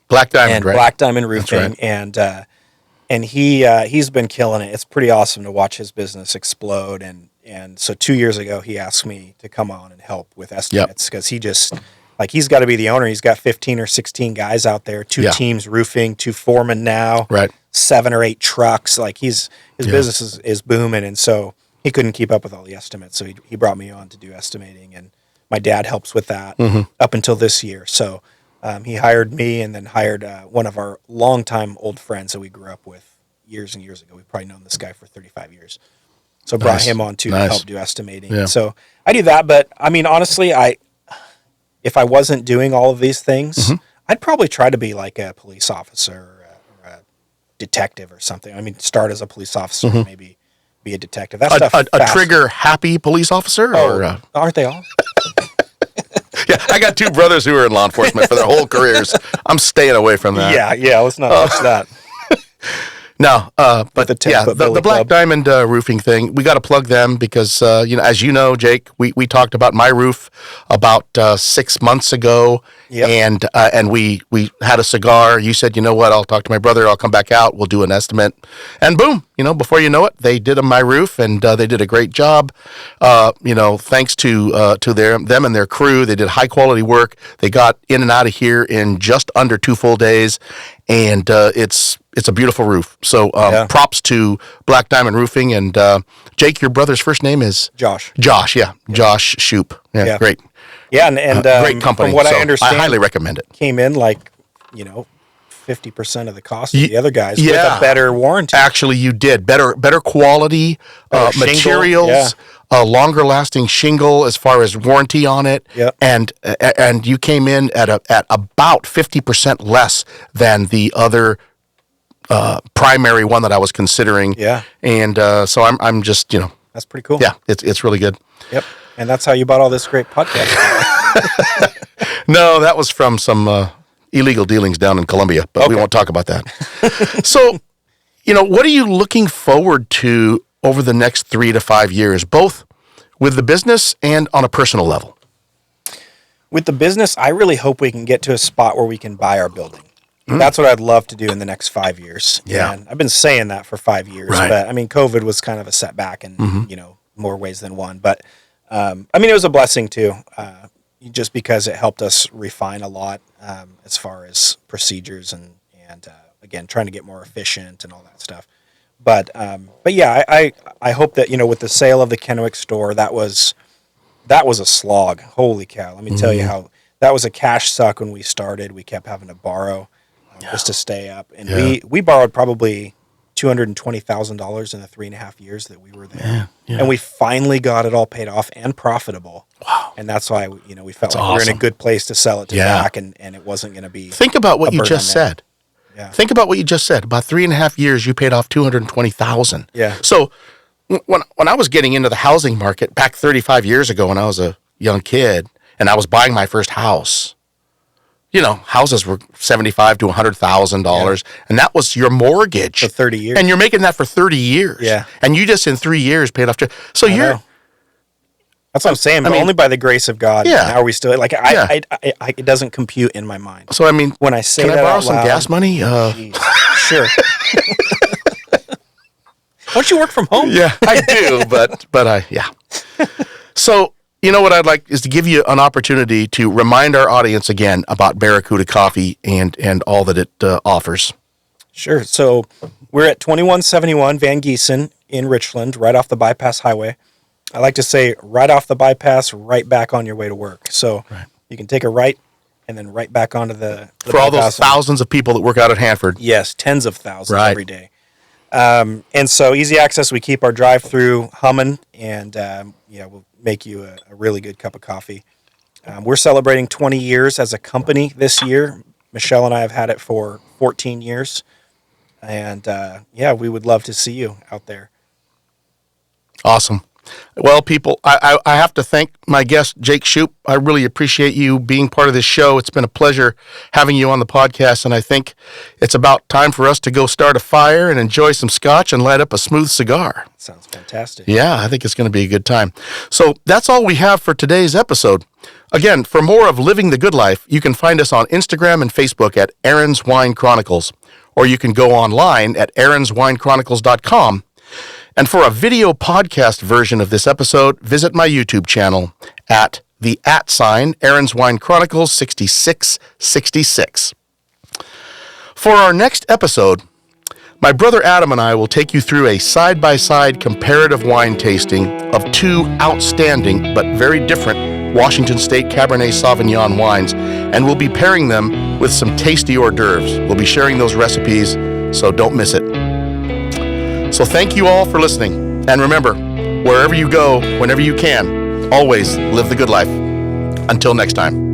Black Diamond, And right? Black Diamond Roofing, right. and he's been killing it. It's pretty awesome to watch his business explode. And so 2 years ago, he asked me to come on and help with estimates because he's got to be the owner. He's got 15 or 16 guys out there, 2 teams roofing, 2 foremen now, Right. 7 or 8 trucks. Like his business is booming, and so he couldn't keep up with all the estimates. So he brought me on to do estimating, and my dad helps with that up until this year. So he hired me, and then hired one of our longtime old friends that we grew up with years and years ago. We've probably known this guy for 35 years. So brought him on too to help do estimating. Yeah. So I do that, but I mean, honestly, if I wasn't doing all of these things, I'd probably try to be like a police officer or a detective or something. I mean, start as a police officer, maybe be a detective. That stuff. A trigger happy police officer? Or, aren't they all? Yeah, I got 2 brothers who are in law enforcement for their whole careers. I'm staying away from that. Yeah. Let's not touch that. No, but the the Black Diamond roofing thing, we got to plug them because, as you know, Jake, we talked about my roof about 6 months ago, and we had a cigar. You said, you know what, I'll talk to my brother, I'll come back out, we'll do an estimate, and boom, before you know it, they did my roof, and they did a great job. Thanks to them and their crew, they did high quality work. They got in and out of here in just under 2 full days, and it's a beautiful roof. So props to Black Diamond Roofing. And Jake, your brother's first name is? Josh. Josh, Josh Shupe. Yeah, great. Yeah, and great company. From what I understand, I highly recommend it. Came in 50% of the cost of the other guys with a better warranty. Actually, you did. Better quality materials, longer lasting shingle as far as warranty on it. Yep. And you came in at about 50% less than the other primary one that I was considering. Yeah. And so I'm just, That's pretty cool. Yeah, it's really good. Yep. And that's how you bought all this great podcast. No, that was from some illegal dealings down in Colombia, but we won't talk about that. So, what are you looking forward to over the next 3 to 5 years, both with the business and on a personal level? With the business, I really hope we can get to a spot where we can buy our building. That's what I'd love to do in the next 5 years. Yeah. And I've been saying that for 5 years, Right. but I mean, COVID was kind of a setback in, more ways than one. But I mean, it was a blessing too. just because it helped us refine a lot as far as procedures and again, trying to get more efficient and all that stuff. But yeah, I hope that, with the sale of the Kennewick store, that was a slog. Holy cow. Let me tell you how that was a cash suck when we started. We kept having to borrow just to stay up. And we borrowed probably $220,000 in the 3.5 years that we were there. Yeah. And we finally got it all paid off and profitable. Wow. And that's why, we felt like we were in a good place to sell it to back and it wasn't going to be. Think about what you just said. Yeah. Think about what you just said. About 3.5 years, you paid off $220,000. Yeah. So when I was getting into the housing market back 35 years ago when I was a young kid and I was buying my first house, houses were $75,000 to $100,000, and that was your mortgage for 30 years. And you're making that for 30 years. Yeah. And you just in 3 years paid off. So you're. That's what I'm saying. But only by the grace of God. Yeah. How are we still like? It doesn't compute in my mind. So when I say can that I borrow out some loud, gas money? Sure. Don't you work from home? Yeah, I do, but yeah. So, what I'd like is to give you an opportunity to remind our audience again about Barracuda Coffee and all that it offers. Sure. So we're at 2171 Van Giesen in Richland, right off the bypass highway. I like to say right off the bypass, right back on your way to work. So you can take a right and then right back onto the for all those thousands of people that work out at Hanford. Yes, tens of thousands every day. And so easy access, we keep our drive-through humming, and we'll make you a really good cup of coffee. We're celebrating 20 years as a company this year. Michelle and I have had it for 14 years. And we would love to see you out there. Awesome. Well, people, I have to thank my guest, Jake Shupe. I really appreciate you being part of this show. It's been a pleasure having you on the podcast, and I think it's about time for us to go start a fire and enjoy some scotch and light up a smooth cigar. Sounds fantastic. Yeah, I think it's going to be a good time. So that's all we have for today's episode. Again, for more of Living the Good Life, you can find us on Instagram and Facebook at Aaron's Wine Chronicles, or you can go online at aaronswinechronicles.com. And for a video podcast version of this episode, visit my YouTube channel at the @ Aaron's Wine Chronicles 6666. For our next episode, my brother Adam and I will take you through a side-by-side comparative wine tasting of two outstanding but very different Washington State Cabernet Sauvignon wines, and we'll be pairing them with some tasty hors d'oeuvres. We'll be sharing those recipes, so don't miss it. So thank you all for listening. And remember, wherever you go, whenever you can, always live the good life. Until next time.